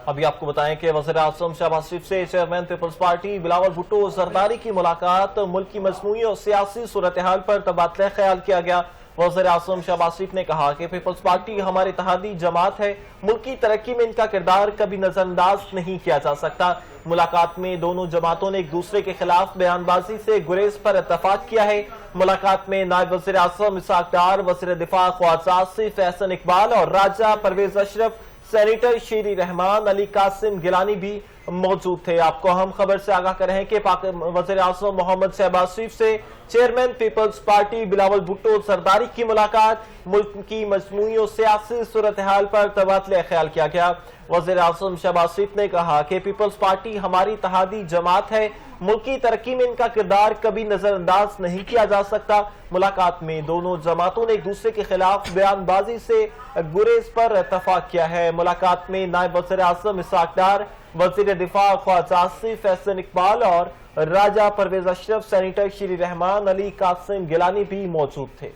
ابھی آپ کو بتائیں کہ وزیر اعظم شہباز شریف سے chairman peoples party Bilawal Bhutto Zardari کی ملاقات، ملک کی مجموعی اور سیاسی صورتحال پر تبادلہ خیال کیا گیا۔ وزیر اعظم شہباز شریف نے کہا کہ پیپلز پارٹی ہماری اتحادی جماعت ہے، ملکی ترقی میں ان کا کردار کبھی نظر انداز نہیں کیا جا سکتا۔ ملاقات میں دونوں جماعتوں نے ایک دوسرے کے خلاف بیان بازی سے گریز پر اتفاق کیا ہے۔ ملاقات میں نائب وزیر اعظم اسحاق ڈار، وزیر دفاع خواجہ آصف احسن اقبال اور راجہ پرویز اشرف، سینیٹر شیری رحمان، علی قاسم گیلانی بھی موجود تھے۔ آپ کو ہم خبر سے آگاہ کریں کہ وزیر اعظم محمد شہباز شریف سے chairman peoples party Bilawal Bhutto Zardari کی ملاقات، ملک کی مجموعی اور سیاسی صورتحال پر تبادلہ خیال کیا گیا۔ وزیر اعظم شہباز شریف نے کہا کہ پیپلز پارٹی ہماری اتحادی جماعت ہے، ملکی ترقی میں ان کا کردار کبھی نظر انداز نہیں کیا جا سکتا۔ ملاقات میں دونوں جماعتوں نے ایک دوسرے کے خلاف بیان بازی سے گریز پر اتفاق کیا ہے۔ ملاقات میں نائب وزیر اعظم اسحاق ڈار، وزیر دفاع خواجہ آصف احسن اقبال اور راجہ پرویز اشرف، سینیٹر شیری رحمان، علی قاسم گیلانی بھی موجود تھے۔